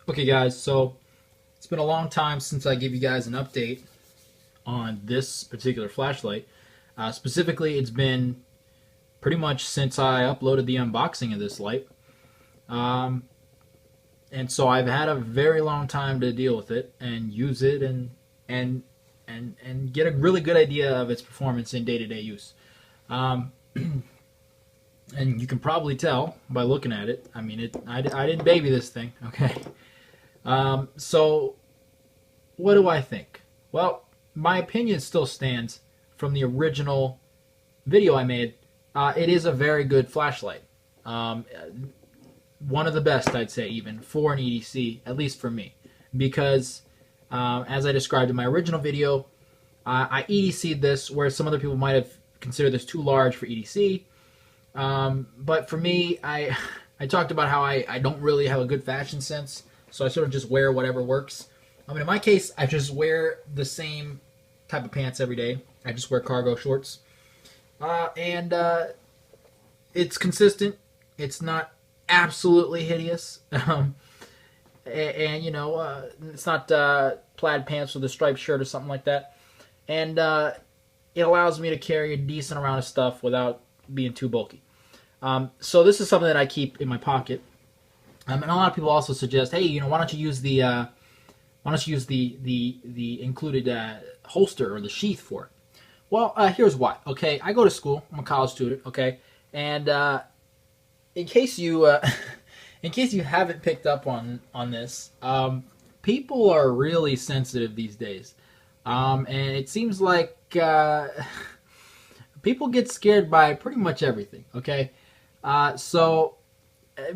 Okay, guys, so it's been a long time since I gave you guys an update on this particular flashlight. Specifically, it's been pretty much since I uploaded the unboxing of this light. Um, and so I've had a very long time to deal with it and use it and and get a really good idea of its performance in day-to-day use. Um, and you can probably tell by looking at it. I mean, I didn't baby this thing, okay? So what do I think? Well, my opinion still stands from the original video I made. It is a very good flashlight. Um, One of the best, I'd say, even for an EDC, at least for me, because as I described in my original video, I EDC'd this where some other people might have considered this too large for EDC. But for me, I talked about how I don't really have a good fashion sense, so I sort of just wear whatever works. I mean, in my case, I just wear the same type of pants every day. I just wear cargo shorts. And it's consistent. It's not absolutely hideous. And, you know, it's not plaid pants with a striped shirt or something like that. And it allows me to carry a decent amount of stuff without being too bulky. So this is something that I keep in my pocket. And a lot of people also suggest, hey, you know, why don't you use the included holster or the sheath for it? Well, here's why. Okay, I go to school. I'm a college student. Okay, and in case you haven't picked up on this, people are really sensitive these days, and it seems like people get scared by pretty much everything. Okay, so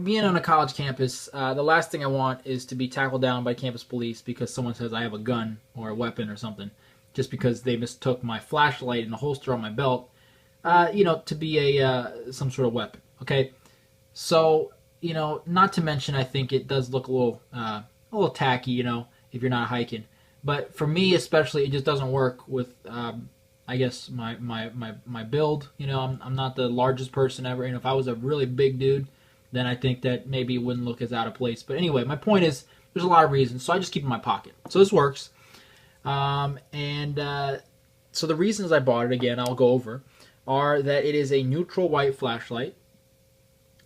being on a college campus, the last thing I want is to be tackled down by campus police because someone says I have a gun or a weapon or something, just because they mistook my flashlight and the holster on my belt, you know, to be some sort of weapon. Okay, so you know, not to mention, I think it does look a little tacky, you know, if you're not hiking. But for me, especially, it just doesn't work with, I guess, my build. You know, I'm not the largest person ever, and if I was a really big dude, then I think that maybe it wouldn't look as out of place. But anyway, my point is, there's a lot of reasons, so I just keep it in my pocket. So this works. So the reasons I bought it, again, I'll go over, are that it is a neutral white flashlight,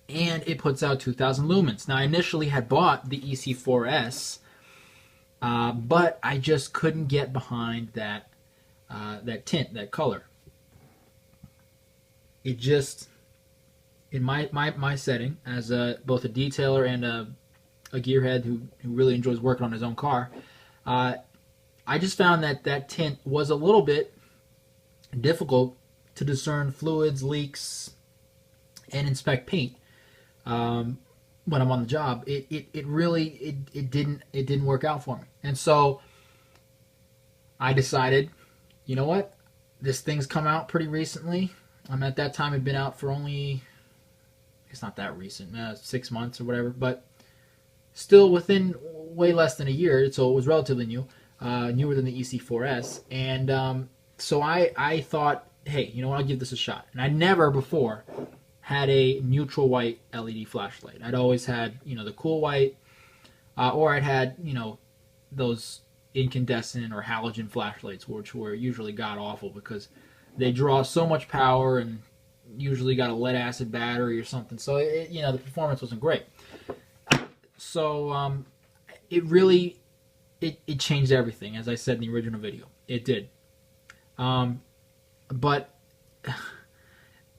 and it puts out 2,000 lumens. Now, I initially had bought the EC4S, but I just couldn't get behind that tint, that color. It just, in my setting, as both a detailer and a gearhead who really enjoys working on his own car, I just found that tint was a little bit difficult to discern fluids, leaks, and inspect paint. When I'm on the job, it really didn't work out for me, and so I decided, you know what, this thing's come out pretty recently. At that time, it'd been out for only, it's not that recent, 6 months or whatever, but still within way less than a year, so it was relatively new, newer than the EC4S, and so I thought, hey, you know what, I'll give this a shot. And I never before had a neutral white LED flashlight. I'd always had, you know, the cool white, or I'd had, you know, those incandescent or halogen flashlights, which were usually god awful because they draw so much power and usually got a lead acid battery or something. So you know, the performance wasn't great. So it really it changed everything, as I said in the original video. It did. But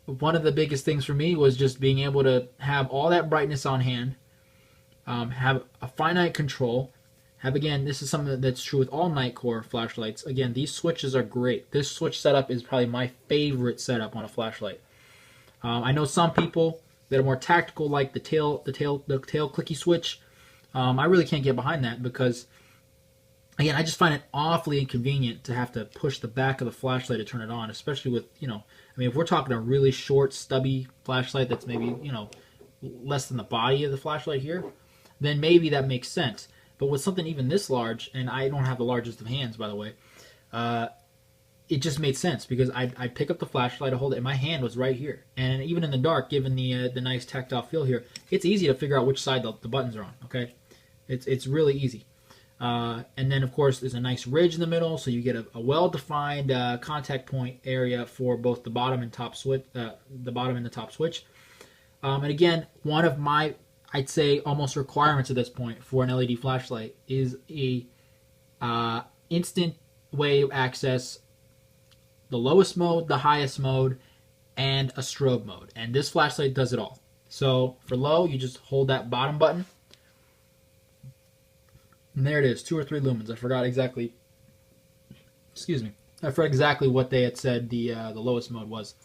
one of the biggest things for me was just being able to have all that brightness on hand, have a finite control, have, again, this is something that's true with all Nitecore flashlights. Again, these switches are great. This switch setup is probably my favorite setup on a flashlight. I know some people that are more tactical, like the tail clicky switch. I really can't get behind that because, again, I just find it awfully inconvenient to have to push the back of the flashlight to turn it on, especially with, you know, I mean, if we're talking a really short, stubby flashlight that's maybe, you know, less than the body of the flashlight here, then maybe that makes sense. But with something even this large, and I don't have the largest of hands, by the way, it just made sense because I'd pick up the flashlight, I hold it, and my hand was right here. And even in the dark, given the nice tactile feel here, it's easy to figure out which side the buttons are on, okay? It's really easy. And then, of course, there's a nice ridge in the middle, so you get a well-defined contact point area for both the bottom and top switch. The bottom and the top switch. And again, one of my, I'd say, almost requirements at this point for an LED flashlight is a instant way to access the lowest mode, the highest mode, and a strobe mode. And this flashlight does it all. So for low, you just hold that bottom button. And there it is, 2 or 3 lumens. I forgot exactly. Excuse me. I forgot exactly what they had said the lowest mode was.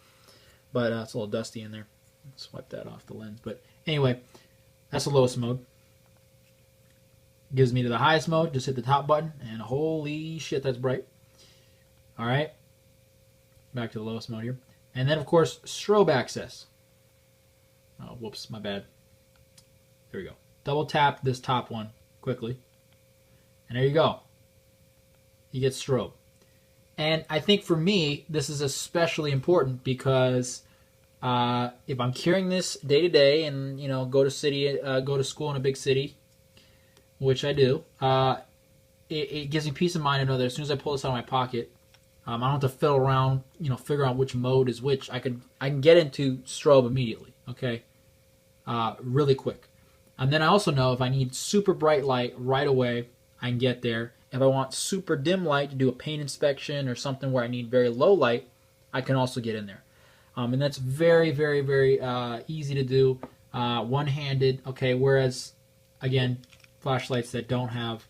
But it's a little dusty in there. Let's wipe that off the lens. But anyway, that's the lowest mode. Gives me to the highest mode. Just hit the top button, and holy shit, that's bright. All right. Back to the lowest mode here. And then, of course, strobe access. Oh, whoops, my bad. There we go. Double tap this top one quickly. And there you go. You get strobe. And I think for me, this is especially important because if I'm carrying this day to day and go to school in a big city, which I do, it gives me peace of mind to know that as soon as I pull this out of my pocket, I don't have to fiddle around, figure out which mode is which. I can get into strobe immediately. Okay, really quick. And then I also know if I need super bright light right away, I can get there. If I want super dim light to do a paint inspection or something where I need very low light, I can also get in there. And that's very, very, very easy to do, one-handed. Okay, whereas, again, flashlights that don't have,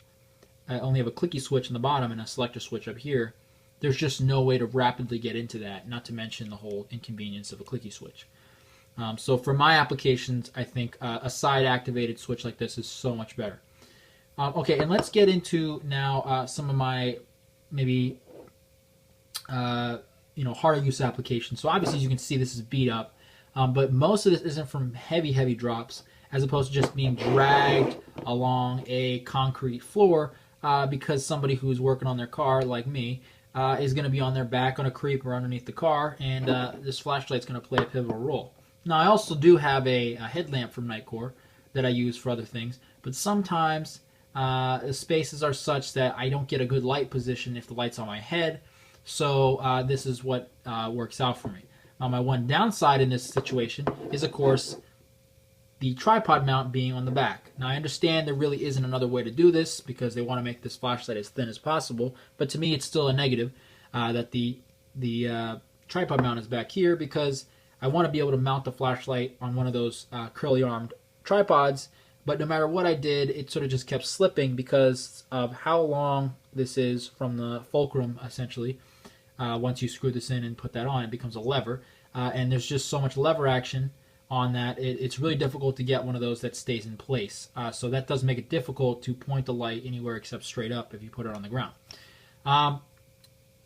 only have a clicky switch in the bottom and a selector switch up here, there's just no way to rapidly get into that, not to mention the whole inconvenience of a clicky switch. So for my applications, I think a side-activated switch like this is so much better. Okay, and let's get into now some of my maybe harder use applications. So obviously, as you can see, this is beat up, but most of this isn't from heavy drops, as opposed to just being dragged along a concrete floor because somebody who's working on their car, like me, is going to be on their back on a creep or underneath the car, and this flashlight's going to play a pivotal role. Now, I also do have a headlamp from Nitecore that I use for other things, but sometimes the spaces are such that I don't get a good light position if the light's on my head, so this is what works out for me. Now, my one downside in this situation is, of course, the tripod mount being on the back. Now, I understand there really isn't another way to do this because they want to make this flashlight as thin as possible, but to me it's still a negative that the tripod mount is back here because I want to be able to mount the flashlight on one of those curly-armed tripods, but no matter what I did, it sort of just kept slipping because of how long this is from the fulcrum, essentially. Once you screw this in and put that on, it becomes a lever, and there's just so much lever action on that, it's really difficult to get one of those that stays in place. So that does make it difficult to point the light anywhere except straight up if you put it on the ground.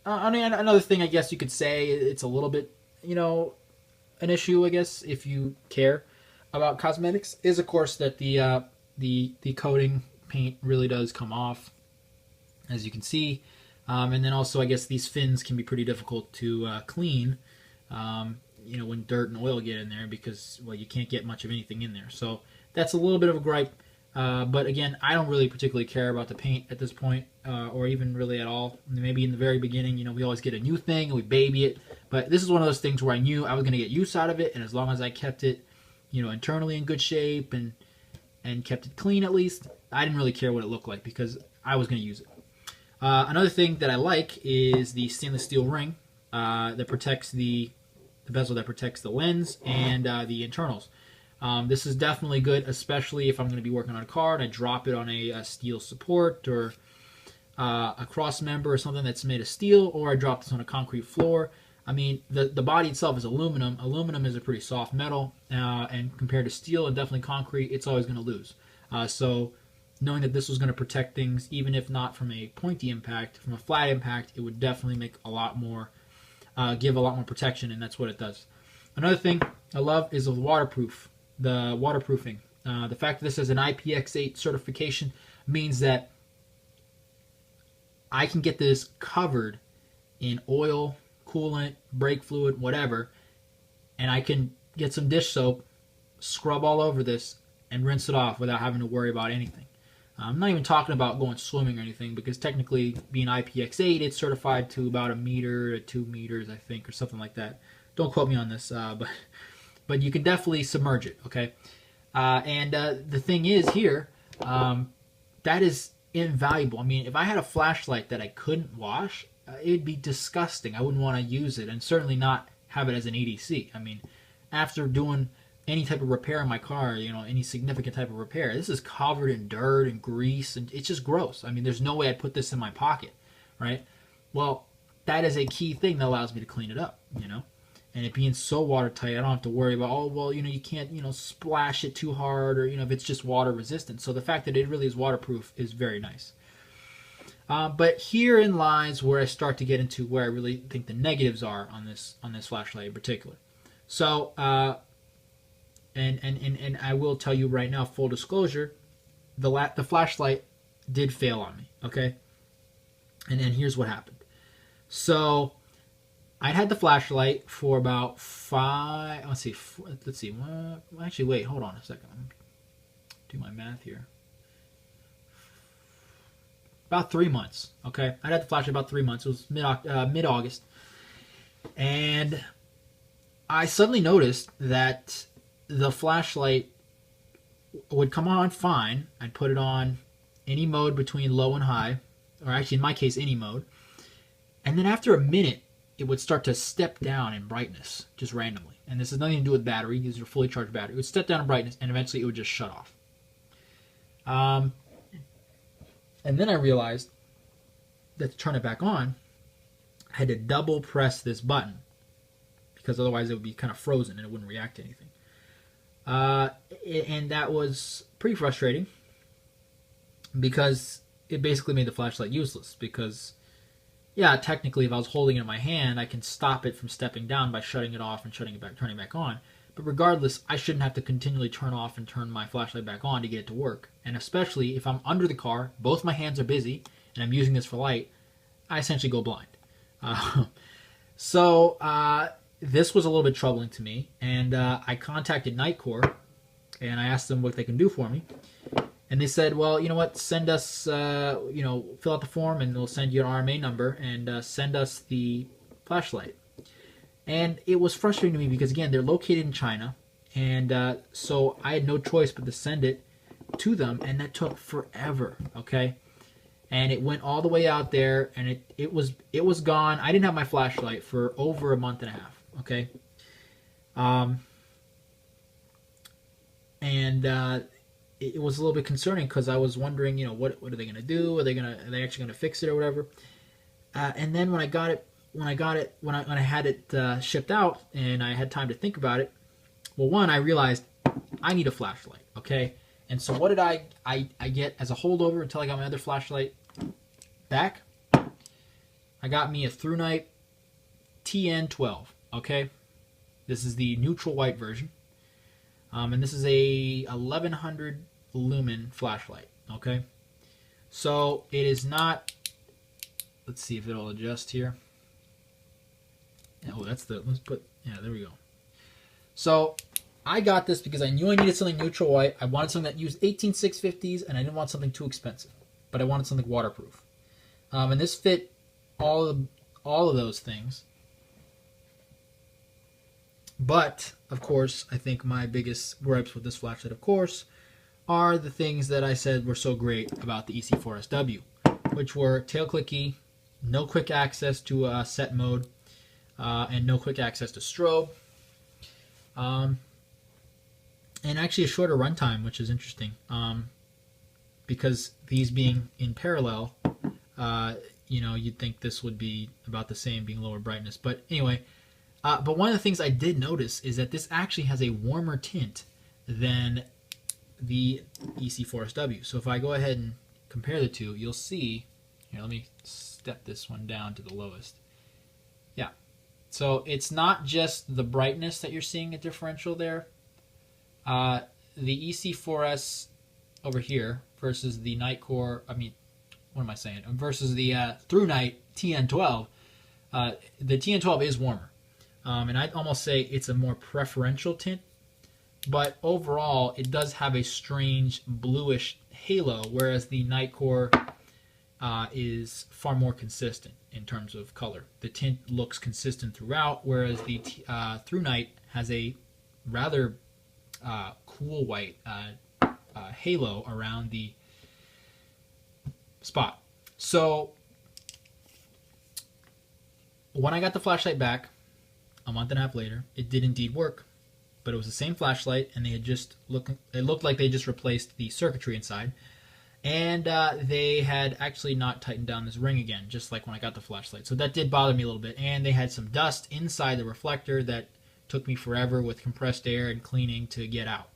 Another thing I guess you could say, it's a little bit, an issue, I guess, if you care about cosmetics, is of course that the coating paint really does come off, as you can see. And then also, I guess these fins can be pretty difficult to clean. When dirt and oil get in there because, well, you can't get much of anything in there. So that's a little bit of a gripe. But again, I don't really particularly care about the paint at this point, or even really at all. Maybe in the very beginning, we always get a new thing and we baby it. But this is one of those things where I knew I was going to get use out of it, and as long as I kept it, internally in good shape and kept it clean at least, I didn't really care what it looked like because I was going to use it. Another thing that I like is the stainless steel ring that protects the bezel that protects the lens and the internals. This is definitely good, especially if I'm going to be working on a car and I drop it on a steel support or a cross member or something that's made of steel, or I drop this on a concrete floor. I mean, the body itself is aluminum. Aluminum is a pretty soft metal, and compared to steel and definitely concrete, it's always going to lose. So knowing that this was going to protect things, even if not from a pointy impact, from a flat impact, it would definitely make a lot more, give a lot more protection, and that's what it does. Another thing I love is the waterproofing. The fact that this has an IPX8 certification means that I can get this covered in oil, coolant, brake fluid, whatever, and I can get some dish soap, scrub all over this, and rinse it off without having to worry about anything. I'm not even talking about going swimming or anything, because technically, being IPX8, it's certified to about 1 meter to 2 meters, I think, or something like that. Don't quote me on this, but you can definitely submerge it, okay? The thing is here, that is invaluable. I mean, if I had a flashlight that I couldn't wash, it'd be disgusting. I wouldn't want to use it, and certainly not have it as an EDC. I mean, after doing any type of repair in my car, you know, any significant type of repair, this is covered in dirt and grease, and it's just gross. I mean, there's no way I'd put this in my pocket, right? Well, that is a key thing that allows me to clean it up, you know? And it being so watertight, I don't have to worry about, oh, well, you know, you can't, you know, splash it too hard, or, you know, if it's just water resistant. So the fact that it really is waterproof is very nice. But herein lies where I start to get into where I really think the negatives are on this flashlight in particular. So, and I will tell you right now, full disclosure, the flashlight did fail on me, okay? And then here's what happened. So I had the flashlight for about let's see. Actually, wait, hold on a second. Do my math here. About 3 months, okay? I had the flashlight about 3 months. It was mid-August. And I suddenly noticed that the flashlight would come on fine. I'd put it on any mode between low and high, or actually in my case, any mode. And then after a minute, it would start to step down in brightness, just randomly. And this has nothing to do with battery. These are fully charged battery. It would step down in brightness, and eventually it would just shut off. And then I realized that to turn it back on, I had to double press this button, because otherwise it would be kind of frozen and it wouldn't react to anything. And that was pretty frustrating, because it basically made the flashlight useless. Because, yeah, technically if I was holding it in my hand, I can stop it from stepping down by shutting it off and turning it back on. But regardless, I shouldn't have to continually turn off and turn my flashlight back on to get it to work. And especially if I'm under the car, both my hands are busy, and I'm using this for light, I essentially go blind. So this was a little bit troubling to me, and I contacted Nitecore, and I asked them what they can do for me. And they said, well, you know what, send us, you know, fill out the form, and they'll send you an RMA number, and send us the flashlight. And it was frustrating to me because, again, they're located in China, and so I had no choice but to send it to them, and that took forever, okay? And it went all the way out there, and it was gone. I didn't have my flashlight for over a month and a half, okay? It was a little bit concerning, because I was wondering, you know, what are they going to do? Are they actually going to fix it or whatever? And then when I had it shipped out and I had time to think about it, well, one, I realized I need a flashlight, okay? And so what did I get as a holdover until I got my other flashlight back? I got me a ThruNite TN12, okay? This is the neutral white version. And this is a 1100 lumen flashlight, okay? So it is not, let's see if it'll adjust here. Oh, let's put, yeah, there we go. So I got this because I knew I needed something neutral white. I wanted something that used 18650s, and I didn't want something too expensive, but I wanted something waterproof. And this fit all of those things. But of course, I think my biggest gripes with this flashlight, of course, are the things that I said were so great about the EC4SW, which were tail clicky, no quick access to set mode, and no quick access to strobe, and actually a shorter runtime, which is interesting, because these being in parallel, you know, you'd think this would be about the same, being lower brightness. But anyway, but one of the things I did notice is that this actually has a warmer tint than the EC4SW. So if I go ahead and compare the two, you'll see, here, let me step this one down to the lowest. Yeah. So it's not just the brightness that you're seeing a differential there. The EC4S over here versus the Nitecore, what am I saying? Versus the ThruNite TN12, the TN12 is warmer. And I'd almost say it's a more preferential tint. But overall, it does have a strange bluish halo, whereas the Nitecore is far more consistent in terms of color. The tint looks consistent throughout, whereas the Through Night has a rather cool white halo around the spot. So when I got the flashlight back a month and a half later, it did indeed work, but it was the same flashlight, and they had just it looked like they just replaced the circuitry inside, and they had actually not tightened down this ring again, just like when I got the flashlight. So that did bother me a little bit, and they had some dust inside the reflector that took me forever with compressed air and cleaning to get out.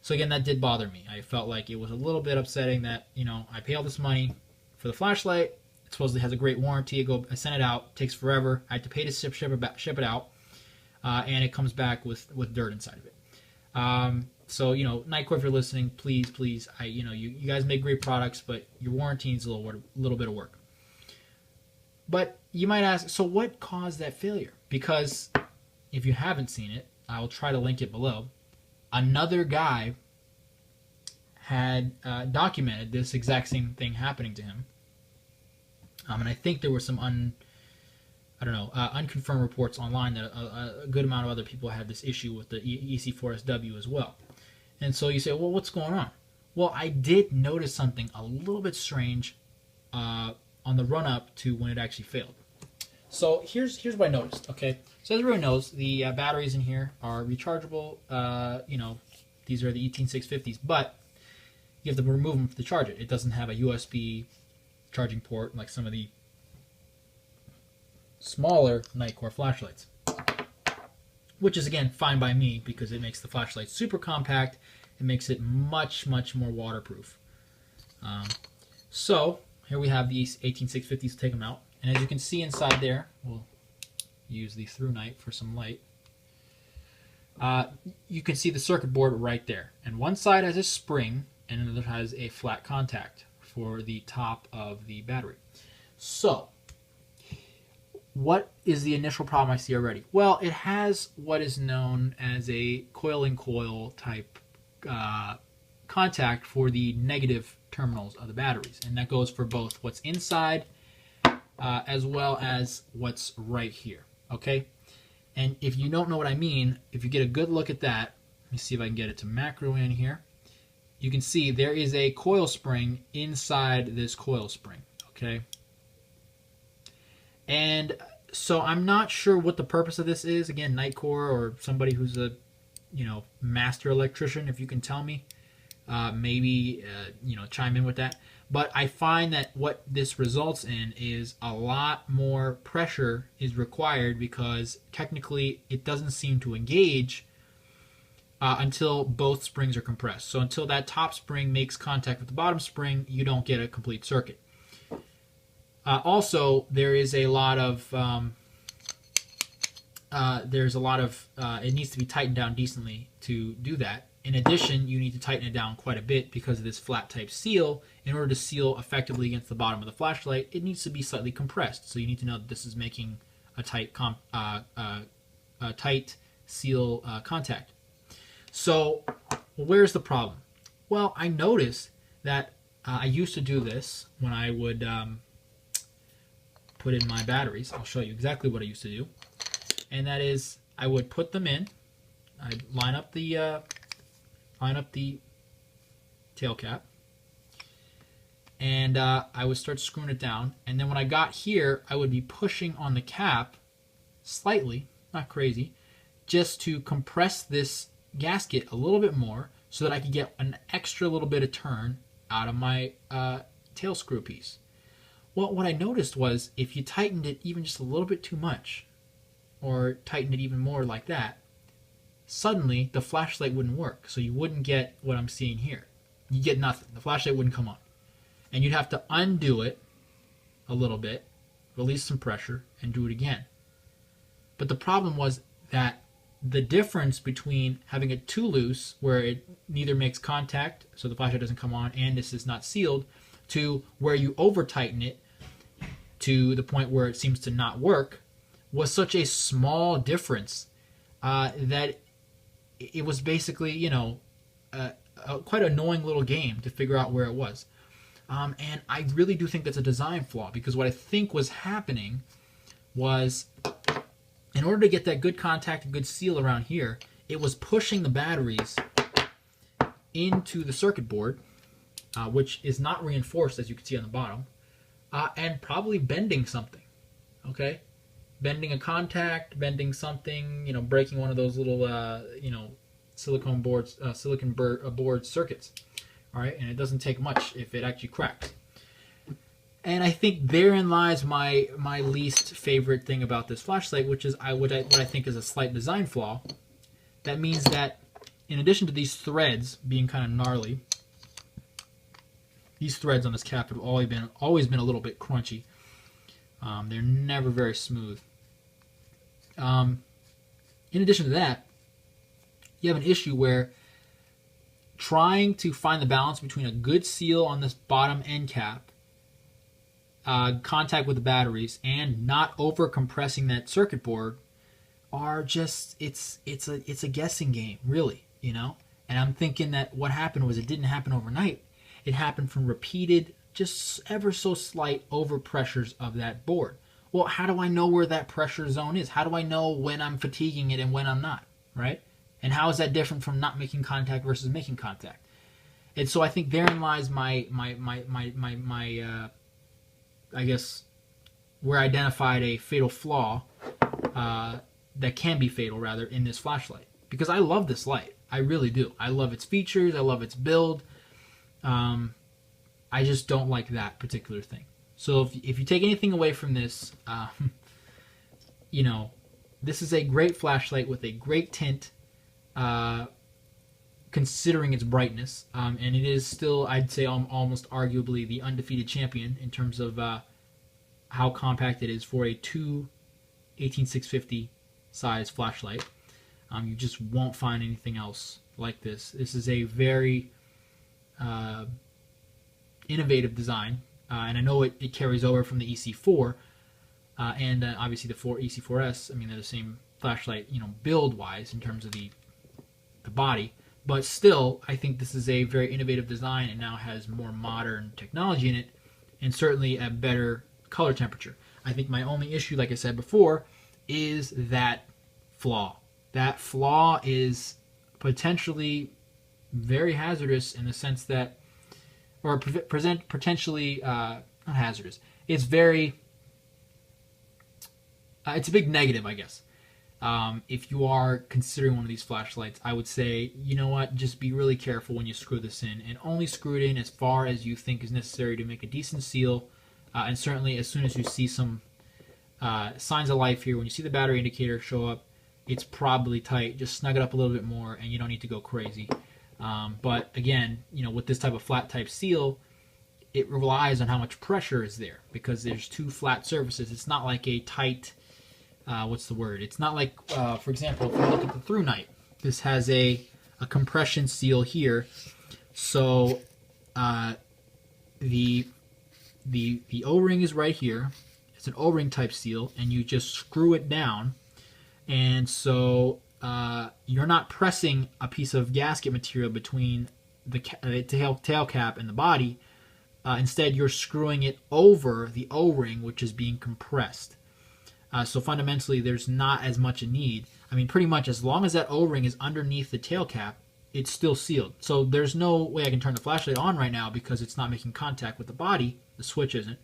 So again, that did bother me. I felt like it was a little bit upsetting that, you know, I pay all this money for the flashlight. It supposedly has a great warranty. I sent it out. It takes forever. I had to pay to ship it out, and it comes back with dirt inside of it. So, you know, Nitecore, if you're listening, please, you guys make great products, but your warranty needs a little bit of work. But you might ask, so what caused that failure? Because if you haven't seen it, I will try to link it below. Another guy had documented this exact same thing happening to him. And I think there were some unconfirmed reports online that a good amount of other people had this issue with the EC4SW as well. And so you say, well, what's going on? Well, I did notice something a little bit strange on the run-up to when it actually failed. So here's what I noticed, okay? So as everyone knows, the batteries in here are rechargeable. You know, these are the 18650s, but you have to remove them to charge it. It doesn't have a USB charging port like some of the smaller Nitecore flashlights, which is, again, fine by me because it makes the flashlight super compact. It makes it much, much more waterproof. So here we have these 18650s. Take them out. And as you can see inside there, we'll use the Through Night for some light. You can see the circuit board right there. And one side has a spring, and another has a flat contact for the top of the battery. So, what is the initial problem I see already? Well, it has what is known as a coil-in-coil type contact for the negative terminals of the batteries. And that goes for both what's inside as well as what's right here, okay? And if you don't know what I mean, if you get a good look at that, let me see if I can get it to macro in here. You can see there is a coil spring inside this coil spring, okay? And so I'm not sure what the purpose of this is. Again, Nitecore or somebody who's a, you know, master electrician, if you can tell me, maybe, you know, chime in with that. But I find that what this results in is a lot more pressure is required because technically it doesn't seem to engage until both springs are compressed. So until that top spring makes contact with the bottom spring, you don't get a complete circuit. Also, there is a lot of it needs to be tightened down decently to do that. In addition, you need to tighten it down quite a bit because of this flat type seal. In order to seal effectively against the bottom of the flashlight, it needs to be slightly compressed. So you need to know that this is making a tight seal contact. So where's the problem? Well, I noticed that I used to do this when I would put in my batteries. I'll show you exactly what I used to do. And that is, I would put them in. I'd line up the tail cap, and I would start screwing it down. And then when I got here, I would be pushing on the cap slightly, not crazy, just to compress this gasket a little bit more so that I could get an extra little bit of turn out of my tail screw piece. Well, what I noticed was if you tightened it even just a little bit too much, or tightened it even more like that, suddenly the flashlight wouldn't work. So you wouldn't get what I'm seeing here. You get nothing. The flashlight wouldn't come on. And you'd have to undo it a little bit, release some pressure, and do it again. But the problem was that the difference between having it too loose, where it neither makes contact, so the flashlight doesn't come on, and this is not sealed, to where you over-tighten it to the point where it seems to not work, was such a small difference that it was basically, you know, quite annoying little game to figure out where it was. And I really do think that's a design flaw, because what I think was happening was, in order to get that good contact and good seal around here, it was pushing the batteries into the circuit board, which is not reinforced, as you can see on the bottom, and probably bending something, okay? Bending a contact, bending something, you know, breaking one of those little, you know, silicon board circuits, all right? And it doesn't take much if it actually cracks. And I think therein lies my least favorite thing about this flashlight, which is what I think is a slight design flaw. That means that in addition to these threads being kind of gnarly, these threads on this cap have always been a little bit crunchy. They're never very smooth. In addition to that, you have an issue where trying to find the balance between a good seal on this bottom end cap, contact with the batteries, and not over compressing that circuit board are just, it's a guessing game, really, you know. And I'm thinking that what happened was, it didn't happen overnight. It happened from repeated, just ever so slight overpressures of that board. Well, how do I know where that pressure zone is? How do I know when I'm fatiguing it and when I'm not, right? And how is that different from not making contact versus making contact? And so I think therein lies my I guess, where I identified a fatal flaw, that can be fatal, rather, in this flashlight. Because I love this light. I really do. I love its features. I love its build. I just don't like that particular thing. So if you take anything away from this, you know, this is a great flashlight with a great tint, considering its brightness, and it is still, I'd say, almost arguably the undefeated champion in terms of how compact it is for a 18650 size flashlight. You just won't find anything else like this. This is a very innovative design, and I know it carries over from the EC4 and obviously the EC4S. I mean, they're the same flashlight, you know, build-wise in terms of the body. But still, I think this is a very innovative design, and now has more modern technology in it, and certainly a better color temperature. I think my only issue, like I said before, is that flaw. That flaw is potentially very hazardous in the sense that, or potentially not hazardous. It's very, it's a big negative, I guess. If you are considering one of these flashlights, I would say, you know what, just be really careful when you screw this in, and only screw it in as far as you think is necessary to make a decent seal, and certainly as soon as you see some signs of life here, when you see the battery indicator show up, it's probably tight. Just snug it up a little bit more, and you don't need to go crazy. But again, you know, with this type of flat type seal, it relies on how much pressure is there, because there's two flat surfaces. It's not like a tight, what's the word? It's not like, for example, if you look at the Through Night, this has a compression seal here. So the O-ring is right here. It's an O-ring type seal, and you just screw it down. And so you're not pressing a piece of gasket material between the tail cap and the body. Instead, you're screwing it over the O-ring, which is being compressed. So fundamentally, there's not as much a need. I mean, pretty much as long as that O-ring is underneath the tail cap, it's still sealed. So there's no way I can turn the flashlight on right now because it's not making contact with the body. The switch isn't.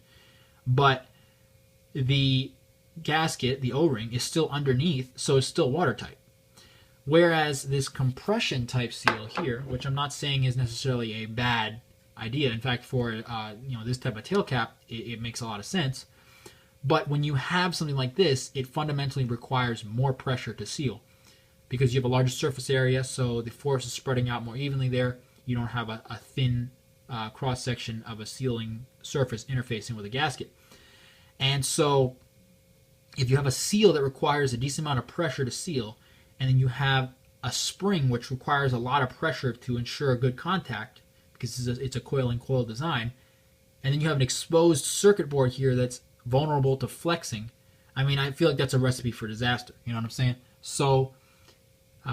But the gasket, the O-ring, is still underneath, so it's still watertight. Whereas this compression type seal here, which I'm not saying is necessarily a bad idea. In fact, for you know, this type of tail cap, it makes a lot of sense. But when you have something like this, it fundamentally requires more pressure to seal, because you have a larger surface area, so the force is spreading out more evenly there. You don't have a thin cross-section of a sealing surface interfacing with a gasket. And so if you have a seal that requires a decent amount of pressure to seal, and then you have a spring which requires a lot of pressure to ensure a good contact, because it's a coil-in-coil design, and then you have an exposed circuit board here that's vulnerable to flexing, I mean, I feel like that's a recipe for disaster. You know what I'm saying? So,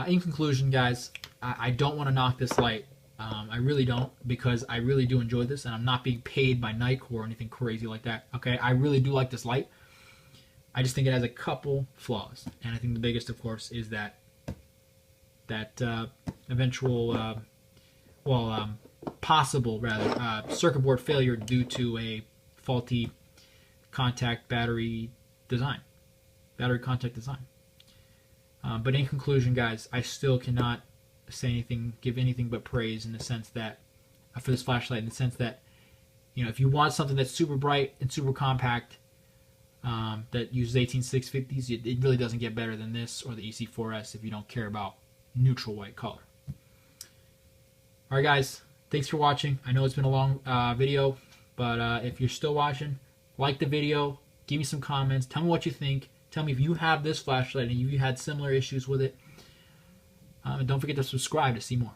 in conclusion, guys, I don't want to knock this light I really don't, because I really do enjoy this, and I'm not being paid by Nitecore or anything crazy like that. Okay, I really do like this light. I just think it has a couple flaws, and I think the biggest, of course, is that eventual, possible rather, circuit board failure due to a faulty battery contact design. But in conclusion, guys, I still cannot say anything, give anything but praise in the sense that, for this flashlight, in the sense that, if you want something that's super bright and super compact, that uses 18650s, it really doesn't get better than this or the EC4S if you don't care about neutral white color. Alright guys, thanks for watching. I know it's been a long video, but if you're still watching, like the video, give me some comments, tell me what you think, tell me if you have this flashlight and you had similar issues with it, and don't forget to subscribe to see more.